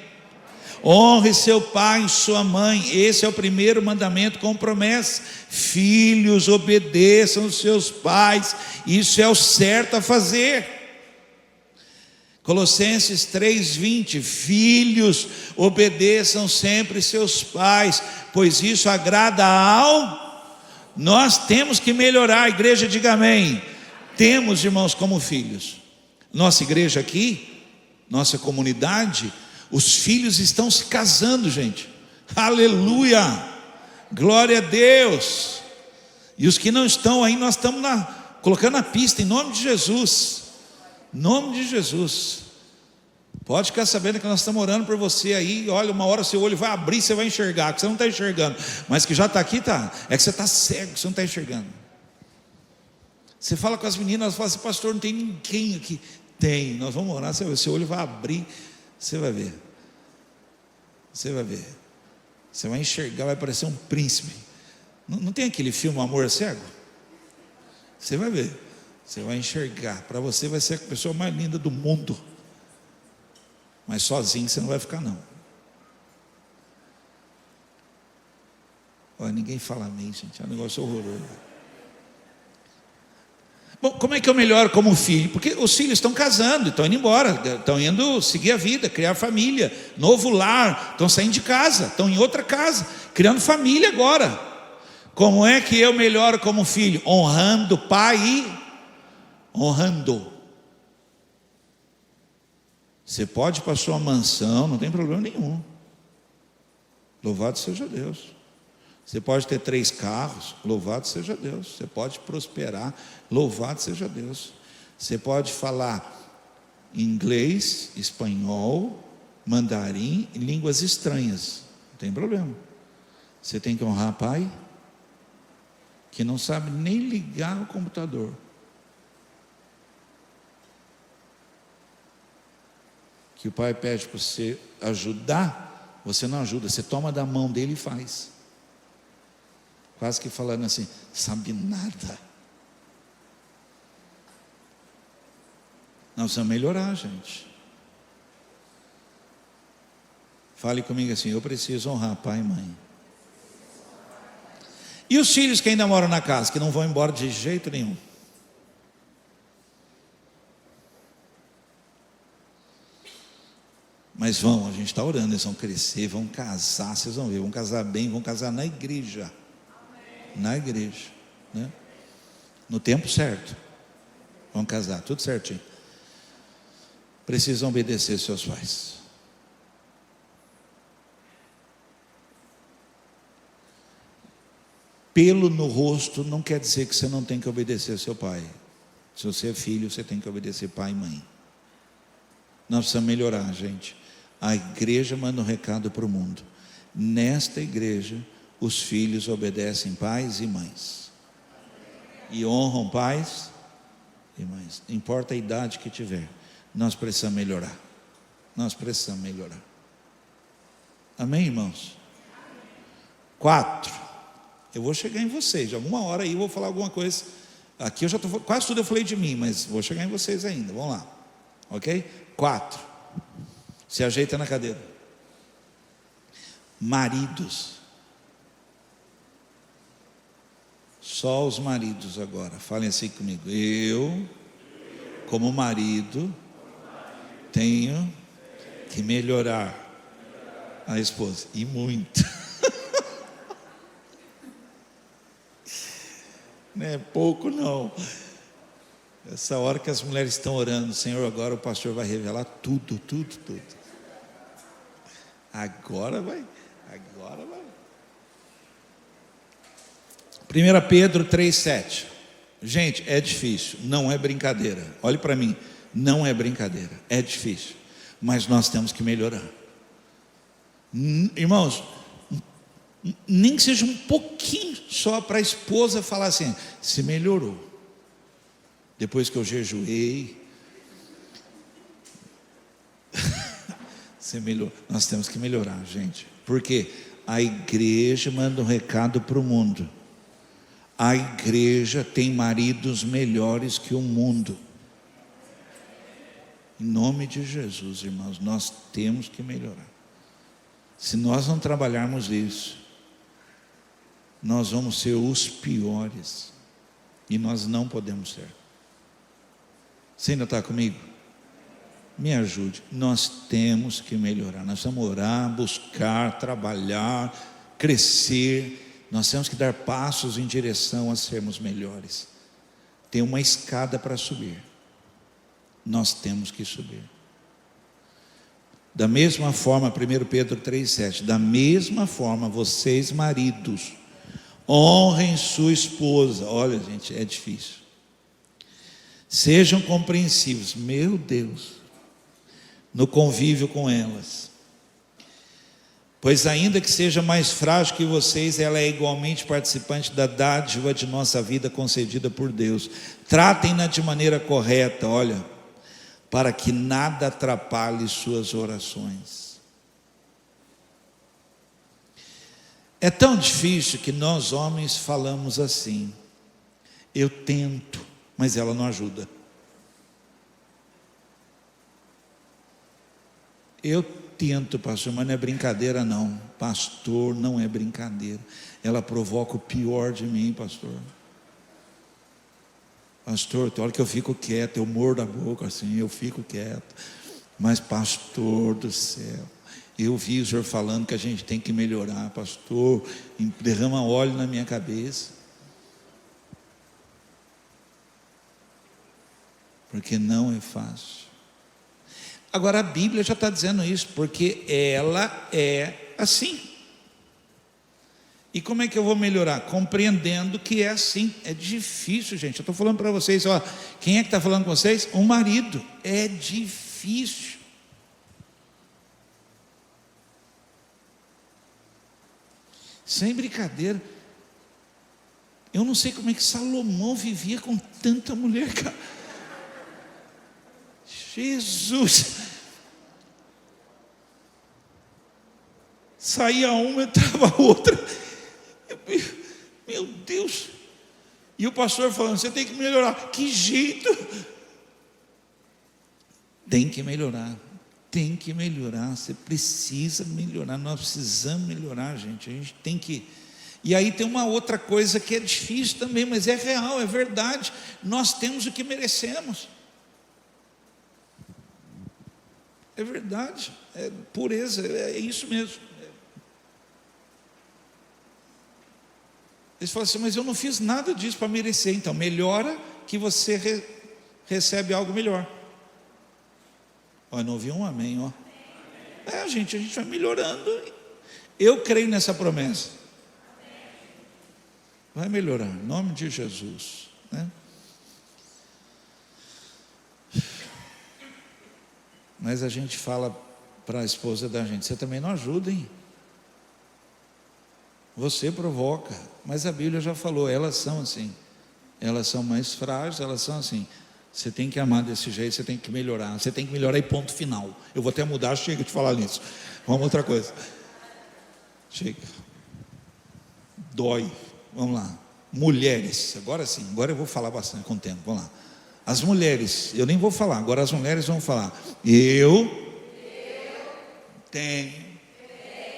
Honre seu pai e sua mãe. Esse é o primeiro mandamento com promessa. Filhos, obedeçam os seus pais. Isso é o certo a fazer. Colossenses 3:20. Filhos, obedeçam sempre seus pais, pois isso agrada ao... Nós temos que melhorar. A igreja, diga amém. Temos, irmãos, como filhos. Nossa igreja aqui, nossa comunidade, os filhos estão se casando, gente. Aleluia, glória a Deus. E os que não estão aí, nós estamos colocando a pista, em nome de Jesus. Em nome de Jesus. Pode ficar sabendo que nós estamos orando por você aí. Olha, uma hora seu olho vai abrir, você vai enxergar, que você não está enxergando, mas que já está aqui, tá? É que você está cego, você não está enxergando. Você fala com as meninas, elas falam assim: pastor, não tem ninguém aqui. Tem, nós vamos orar, seu olho vai abrir, você vai ver. Você vai ver. Você vai enxergar, vai parecer um príncipe. Não tem aquele filme Amor Cego? Você vai ver. Você vai enxergar. Para você vai ser a pessoa mais linda do mundo. Mas sozinho você não vai ficar, não. Olha, ninguém fala amém, gente. É um negócio horroroso. Bom, como é que eu melhoro como filho? Porque os filhos estão casando, estão indo embora, estão indo seguir a vida, criar família, novo lar, estão saindo de casa, estão em outra casa, criando família agora. Como é que eu melhoro como filho? Honrando o pai e honrando. Você pode ir para a sua mansão, não tem problema nenhum. Louvado seja Deus. Você pode ter 3 carros, louvado seja Deus. Você pode prosperar, louvado seja Deus. Você pode falar inglês, espanhol, mandarim e línguas estranhas, não tem problema. Você tem que honrar pai, que não sabe nem ligar o computador. Que o pai pede para você ajudar, você não ajuda, você toma da mão dele e faz. Quase que falando assim: sabe nada. Nós precisamos melhorar, gente. Fale comigo assim: eu preciso honrar pai e mãe. E os filhos que ainda moram na casa, que não vão embora de jeito nenhum? Mas vão, a gente está orando, eles vão crescer, vão casar, vocês vão ver, vão casar bem, vão casar na igreja. Na igreja, né? No tempo certo, vão casar, tudo certinho. Precisam obedecer seus pais. Pelo no rosto não quer dizer que você não tem que obedecer seu pai. Se você é filho, você tem que obedecer pai e mãe. Nós precisamos melhorar, gente. A igreja manda um recado para o mundo. Nesta igreja, os filhos obedecem pais e mães. E honram pais e mães. Não importa a idade que tiver. Nós precisamos melhorar. Nós precisamos melhorar. Amém, irmãos? 4. Eu vou chegar em vocês. Alguma hora aí eu vou falar alguma coisa. Aqui eu já estou, quase tudo eu falei de mim, mas vou chegar em vocês ainda. Vamos lá. Ok? 4. Se ajeita na cadeira. Maridos. Só os maridos agora. Falem assim comigo. Eu, como marido, tenho que melhorar a esposa. E muito. Não é pouco não. Essa hora que as mulheres estão orando: Senhor, agora o pastor vai revelar tudo. Agora vai. 1 Pedro 3,7. Gente, é difícil, não é brincadeira. Olhe para mim, não é brincadeira, é difícil, mas nós temos que melhorar. Irmãos, nem que seja um pouquinho só para a esposa falar assim: se melhorou. Depois que eu jejuei, você melhorou. Nós temos que melhorar, gente, porque a igreja manda um recado para o mundo. A igreja tem maridos melhores que o mundo. Em nome de Jesus, irmãos, nós temos que melhorar. Se nós não trabalharmos isso, nós vamos ser os piores. E nós não podemos ser. Você ainda está comigo? Me ajude. Nós temos que melhorar. Nós vamos orar, buscar, trabalhar, crescer. Nós temos que dar passos em direção a sermos melhores. Tem uma escada para subir. Nós temos que subir. Da mesma forma, 1 Pedro 3,7, da mesma forma, vocês maridos, honrem sua esposa. Olha, gente, é difícil. Sejam compreensivos, meu Deus, no convívio com elas. Pois ainda que seja mais frágil que vocês, ela é igualmente participante da dádiva de nossa vida concedida por Deus. Tratem-na de maneira correta, olha, para que nada atrapalhe suas orações. É tão difícil que nós homens falamos assim: eu tento, mas ela não ajuda. Eu tento, pastor, mas não é brincadeira não. Pastor, não é brincadeira. Ela provoca o pior de mim, pastor. Pastor, tem hora que eu fico quieto, eu mordo a boca assim, eu fico quieto. Mas pastor do céu, eu vi o senhor falando que a gente tem que melhorar, pastor, derrama óleo na minha cabeça. Porque não é fácil. Agora a Bíblia já está dizendo isso, porque ela é assim. E como é que eu vou melhorar? Compreendendo que é assim. É difícil, gente. Eu estou falando para vocês, ó, quem é que está falando com vocês? Um marido. É difícil. Sem brincadeira. Eu não sei como é que Salomão vivia com tanta mulher, cara. Jesus. Saía uma, entrava a outra. Meu Deus. E o pastor falando, você tem que melhorar. Que jeito? Tem que melhorar. Tem que melhorar. Você precisa melhorar. Nós precisamos melhorar, gente. A gente tem que... E aí tem uma outra coisa que é difícil também, mas é real, é verdade. Nós temos o que merecemos. É verdade. É pureza, é isso mesmo. Eles falam assim, mas eu não fiz nada disso para merecer. Então melhora que você recebe algo melhor. Ó, não ouvi um amém, ó. A gente vai melhorando. Eu creio nessa promessa. Vai melhorar, em nome de Jesus, né? Mas a gente fala para a esposa da gente, você também não ajuda, hein? Você provoca, mas a Bíblia já falou, elas são assim, elas são mais frágeis, elas são assim. Você tem que amar desse jeito, você tem que melhorar e ponto final. Eu vou até mudar, chega de falar nisso. Vamos outra coisa. Chega. Dói. Vamos lá. Mulheres, agora sim, agora eu vou falar bastante com o tempo. Vamos lá. As mulheres, eu nem vou falar, agora as mulheres vão falar. Eu tenho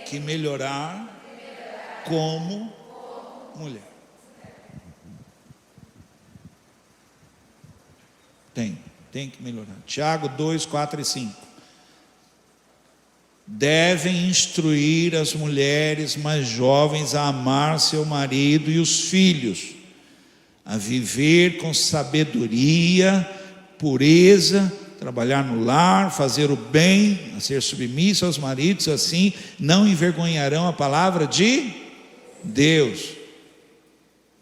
que melhorar como mulher. Tem que melhorar. Tiago 2, 4 e 5. Devem instruir as mulheres mais jovens a amar seu marido e os filhos, a viver com sabedoria, pureza, trabalhar no lar, fazer o bem, a ser submisso aos maridos, assim não envergonharão a palavra de Deus.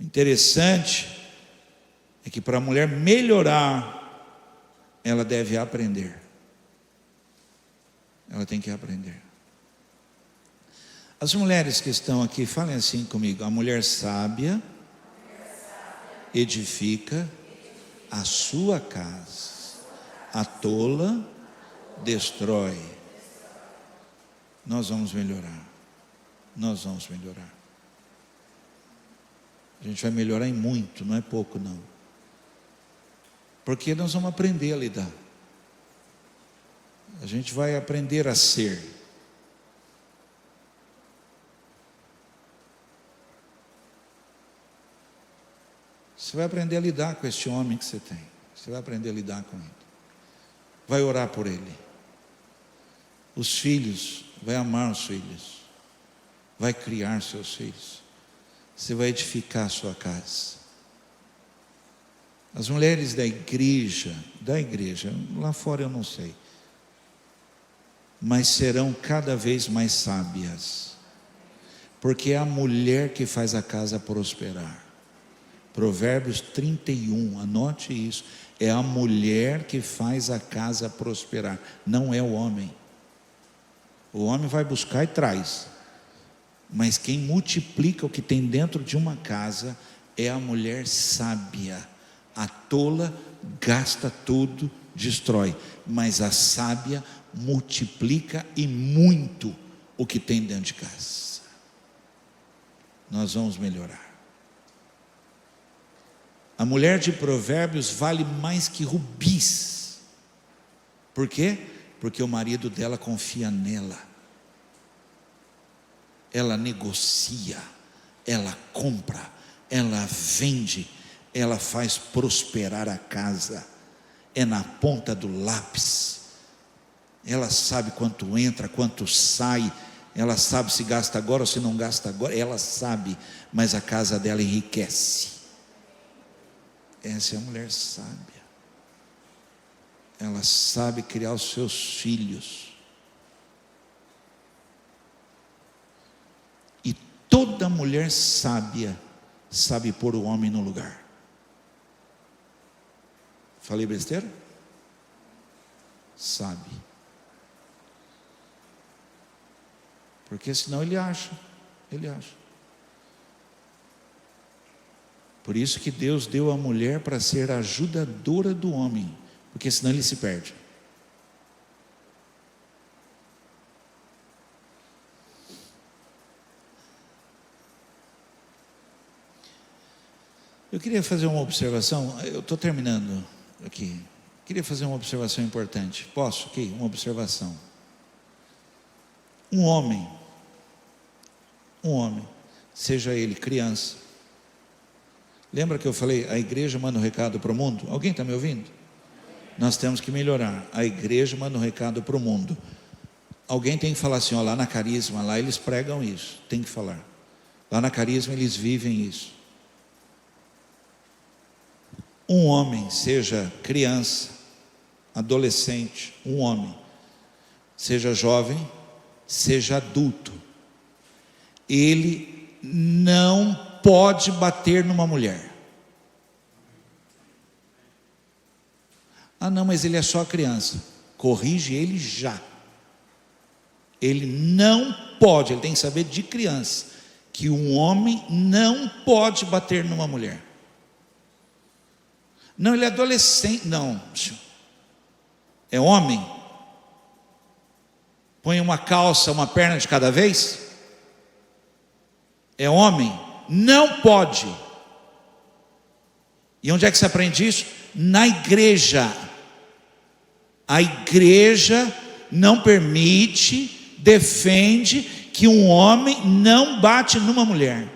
Interessante é que para a mulher melhorar, ela deve aprender. Ela tem que aprender. As mulheres que estão aqui, falem assim comigo: a mulher sábia edifica a sua casa, a tola destrói. Nós vamos melhorar. Nós vamos melhorar. A gente vai melhorar em muito, não é pouco não. Porque nós vamos aprender a lidar. A gente vai aprender a ser. Você vai aprender a lidar com este homem que você tem. Você vai aprender a lidar com ele. Vai orar por ele. Os filhos, vai amar os filhos. Vai criar seus filhos. Você vai edificar a sua casa. As mulheres da igreja, lá fora eu não sei, mas serão cada vez mais sábias, porque é a mulher que faz a casa prosperar. Provérbios 31, anote isso, é a mulher que faz a casa prosperar, não é o homem. O homem vai buscar e traz, mas quem multiplica o que tem dentro de uma casa é a mulher sábia. A tola gasta tudo, destrói, mas a sábia multiplica e muito o que tem dentro de casa. Nós vamos melhorar. A mulher de Provérbios vale mais que rubis. Por quê? Porque o marido dela confia nela. Ela negocia, ela compra, ela vende, ela faz prosperar a casa. É na ponta do lápis. Ela sabe quanto entra, quanto sai. Ela sabe se gasta agora ou se não gasta agora. Ela sabe, mas a casa dela enriquece. Essa é a mulher sábia. Ela sabe criar os seus filhos. E toda mulher sábia sabe pôr o homem no lugar. Falei besteira? Sabe. Porque senão ele acha. Por isso que Deus deu a mulher para ser a ajudadora do homem, porque senão ele se perde. Eu queria fazer uma observação, eu estou terminando aqui. Queria fazer uma observação importante. Posso aqui? Uma observação. Um homem, seja ele criança. Lembra que eu falei, a igreja manda um recado para o mundo? Alguém está me ouvindo? Nós temos que melhorar. A igreja manda um recado para o mundo. Alguém tem que falar assim, ó, lá na Carisma, lá eles pregam isso. Tem que falar. Lá na Carisma eles vivem isso. Um homem, seja criança, adolescente, um homem, seja jovem, seja adulto, ele não pode bater numa mulher. Ah não, mas ele é só criança. Corrige ele já. Ele não pode, ele tem que saber de criança, que um homem não pode bater numa mulher. Não, ele é adolescente. Não, é homem. Põe uma calça, uma perna de cada vez. É homem. Não pode. E onde é que se aprende isso? Na igreja. A igreja não permite, defende que um homem não bate numa mulher.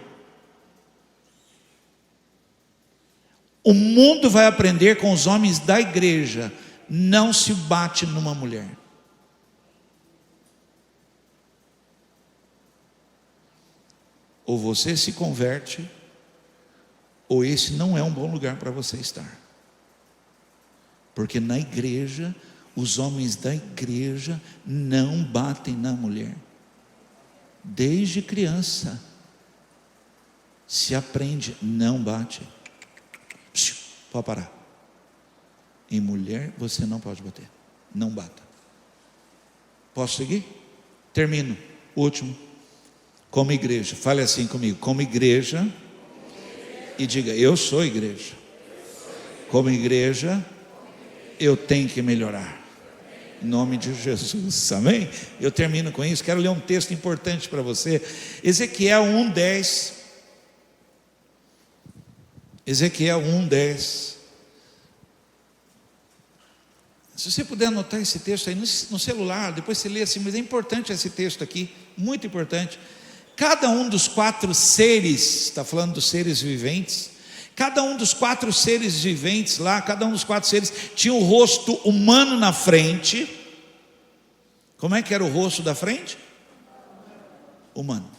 O mundo vai aprender com os homens da igreja, não se bate numa mulher. Ou você se converte, ou esse não é um bom lugar para você estar. Porque na igreja, os homens da igreja não batem na mulher. Desde criança se aprende, não bate. Pode parar. Em mulher você não pode bater. Não bata. Posso seguir? Termino. Último. Como igreja. Fale assim comigo. Como igreja. E diga, eu sou igreja. Como igreja, eu tenho que melhorar. Em nome de Jesus. Amém? Eu termino com isso. Quero ler um texto importante para você. Ezequiel 1:10. Ezequiel 1:10. Se você puder anotar esse texto aí no celular, depois você lê assim, mas é importante esse texto aqui, muito importante. Cada um dos 4 seres, está falando dos seres viventes, Cada um dos 4 seres viventes lá, cada um dos 4 seres tinha o rosto humano na frente. Como é que era o rosto da frente? Humano.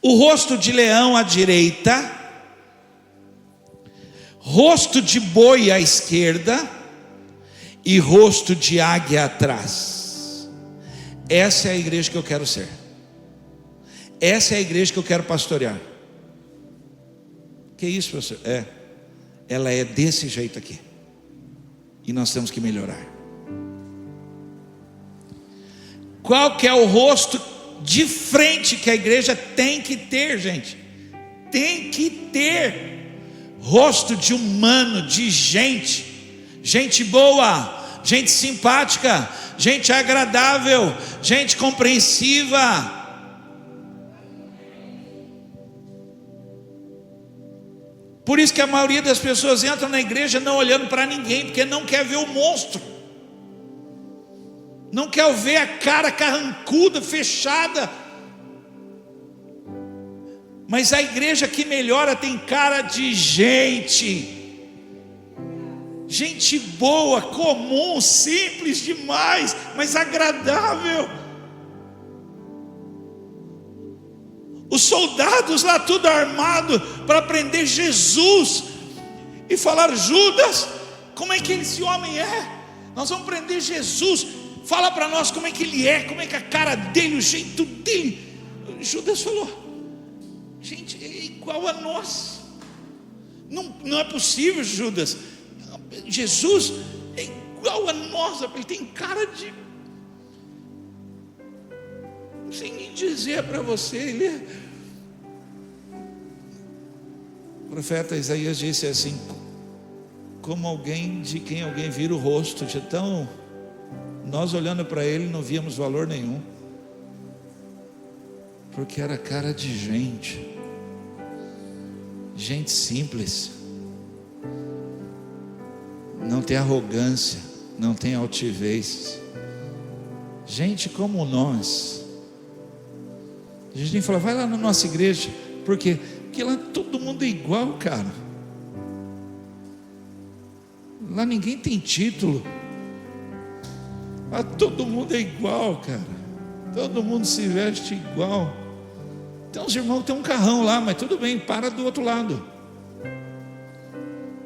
O rosto de leão à direita, rosto de boi à esquerda e rosto de águia atrás. Essa é a igreja que eu quero ser. Essa é a igreja que eu quero pastorear. Que isso, professor? Ela é desse jeito aqui. E nós temos que melhorar. Qual que é o rosto de frente que a igreja tem que ter, gente? Tem que ter rosto de humano, de gente boa, gente simpática, gente agradável, gente compreensiva. Por isso que a maioria das pessoas entra na igreja não olhando para ninguém, porque não quer ver o monstro, não quer ver a cara carrancuda, fechada. Mas a igreja que melhora tem cara de gente boa, comum, simples demais, mas agradável. Os soldados lá tudo armado para prender Jesus e falar: Judas, como é que esse homem é? Nós vamos prender Jesus, fala para nós como é que ele é, como é que a cara dele, o jeito dele. Judas falou: gente, é igual a nós. Não é possível, Judas. Jesus é igual a nós. Ele tem cara de... Não sei nem dizer para você. O profeta Isaías disse assim: como alguém de quem alguém vira o rosto, de tão... Nós olhando para ele não víamos valor nenhum, porque era cara de gente simples, não tem arrogância, não tem altivez, gente como nós. A gente nem fala: vai lá na nossa igreja. Por quê? Porque lá todo mundo é igual, cara. Lá ninguém tem título. Lá todo mundo é igual, cara. Todo mundo se veste igual. Tem uns irmãos que tem um carrão lá, mas tudo bem, para do outro lado.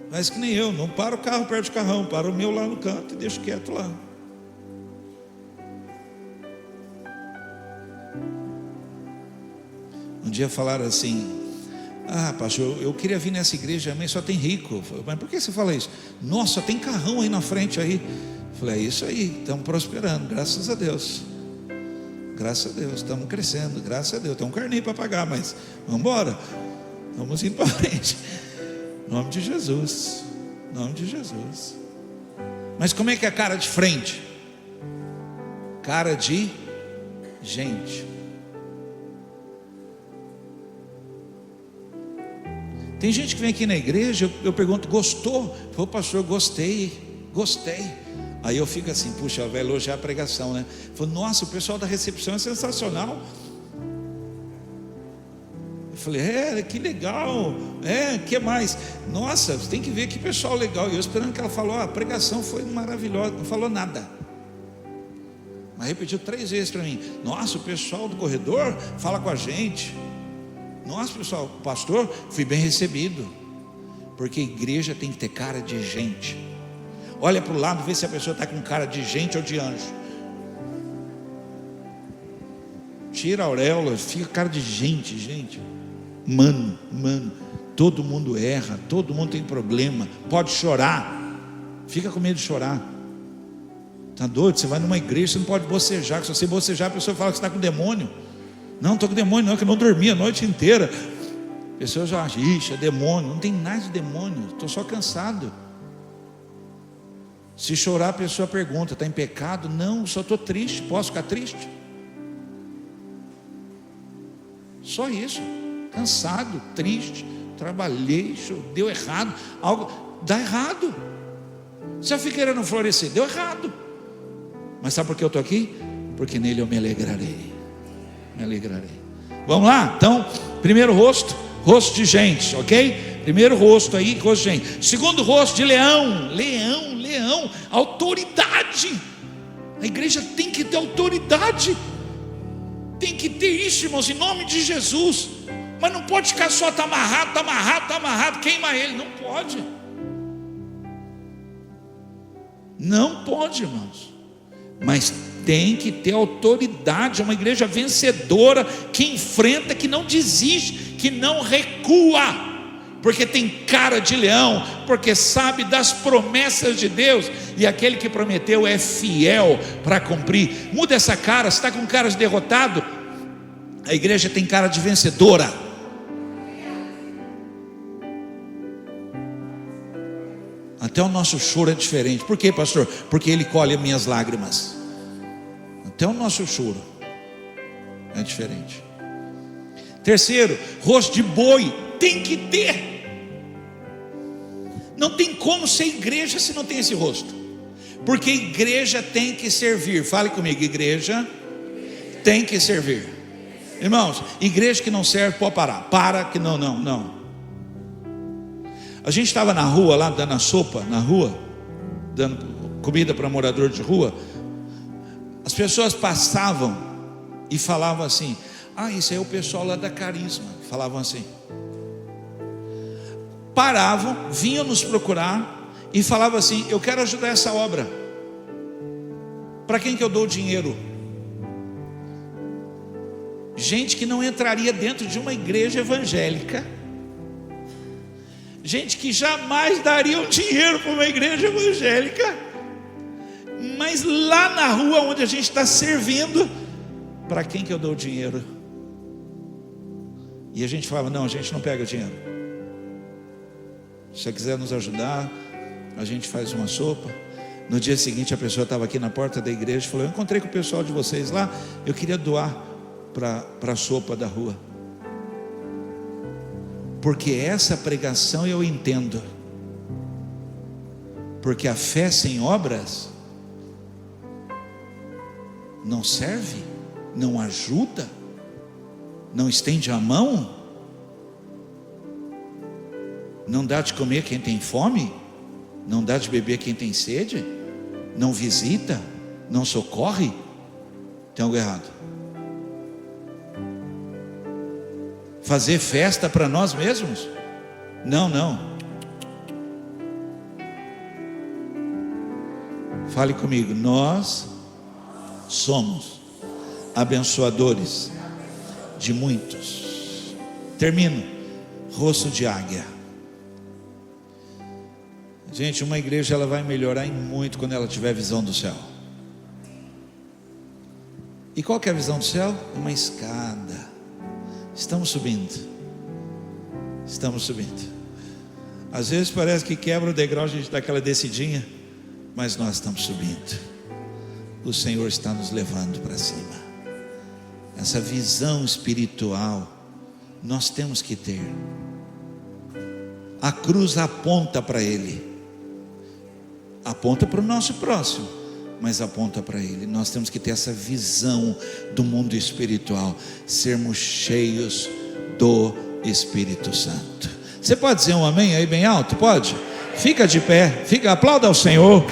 Mas que nem eu, não para o carro perto do carrão, para o meu lá no canto e deixo quieto lá. Um dia falaram assim: ah, pastor, eu queria vir nessa igreja, mas só tem rico. Eu falei: mas por que você fala isso? Nossa, só tem carrão aí na frente aí. Eu falei: é isso aí, estamos prosperando, graças a Deus. Graças a Deus, estamos crescendo, graças a Deus. Tem um carnê para pagar, mas vamos embora. Vamos indo para frente. Em nome de Jesus. Em nome de Jesus. Mas como é que é a cara de frente? Cara de gente. Tem gente que vem aqui na igreja, eu pergunto: gostou? Eu falo: pastor, gostei. Aí eu fico assim: puxa, vai elogiar a pregação, né? Eu falo: nossa, o pessoal da recepção é sensacional. Eu falei: que legal. Que mais? Nossa, você tem que ver que pessoal legal. E eu esperando que ela falou: a pregação foi maravilhosa. Não falou nada, mas repetiu 3 vezes para mim: nossa, o pessoal do corredor fala com a gente. Nossa, pessoal, pastor, fui bem recebido. Porque a igreja tem que ter cara de gente. Olha para o lado, vê se a pessoa está com cara de gente ou de anjo. Tira a auréola, fica cara de gente. Mano, todo mundo erra, todo mundo tem problema. Pode chorar, fica com medo de chorar. Está doido? Você vai numa igreja, você não pode bocejar. Se você bocejar, a pessoa fala que você está com demônio. Não estou com demônio não, que eu não dormi a noite inteira. A pessoa já acha: ixi, é demônio. Não tem nada de demônio, estou só cansado. Se chorar, a pessoa pergunta: está em pecado? Não, só estou triste. Posso ficar triste? Só isso. Cansado, triste, trabalhei, deu errado. Algo dá errado. Se a figueira não florescer, deu errado. Mas sabe por que eu estou aqui? Porque nele eu me alegrarei. Vamos lá? Então, primeiro rosto de gente, ok? Primeiro rosto aí, rosto de gente. Segundo rosto de leão, leão, autoridade. A igreja tem que ter autoridade, tem que ter isso, irmãos, em nome de Jesus. Mas não pode ficar só, está amarrado, queima ele, não pode. Não pode, irmãos. Mas tem que ter autoridade, uma igreja vencedora, que enfrenta, que não desiste, que não recua, porque tem cara de leão, porque sabe das promessas de Deus, e aquele que prometeu é fiel para cumprir. Muda essa cara, você está com cara de derrotado, a igreja tem cara de vencedora. Até o nosso choro é diferente. Por quê, pastor? Porque Ele colhe minhas lágrimas. Até o nosso choro é diferente. Terceiro, rosto de boi. Tem que ter. Não tem como ser igreja se não tem esse rosto. Porque igreja tem que servir. Fale comigo, igreja tem que servir. Irmãos, igreja que não serve pode parar. Para que não. A gente estava na rua lá, dando a sopa na rua, dando comida para morador de rua. As pessoas passavam e falavam assim: ah, isso aí é o pessoal lá da Carisma. Falavam assim. Paravam, vinham nos procurar e falavam assim: eu quero ajudar essa obra. Para quem que eu dou o dinheiro? Gente que não entraria dentro de uma igreja evangélica, gente que jamais daria um dinheiro para uma igreja evangélica, mas lá na rua onde a gente está servindo, para quem que eu dou o dinheiro? E a gente falava: não, a gente não pega dinheiro. Se você quiser nos ajudar, a gente faz uma sopa. No dia seguinte a pessoa estava aqui na porta da igreja e falou: eu encontrei com o pessoal de vocês lá, eu queria doar para a sopa da rua. Porque essa pregação eu entendo. Porque a fé sem obras não serve, não ajuda, não estende a mão, não dá de comer quem tem fome, não dá de beber quem tem sede, não visita, não socorre. Tem algo errado. Fazer festa para nós mesmos? Não. Fale comigo. Nós somos abençoadores de muitos. Termino. Rosto de águia. Gente, uma igreja ela vai melhorar em muito quando ela tiver visão do céu. E qual que é a visão do céu? Uma escada. Estamos subindo. Às vezes parece que quebra o degrau, a gente dá aquela descidinha, mas nós estamos subindo. O Senhor está nos levando para cima. Essa visão espiritual nós temos que ter. A cruz aponta para Ele, aponta para o nosso próximo, mas aponta para Ele. Nós temos que ter essa visão do mundo espiritual, sermos cheios do Espírito Santo. Você pode dizer um amém aí bem alto? Pode? Fica de pé, aplauda ao Senhor.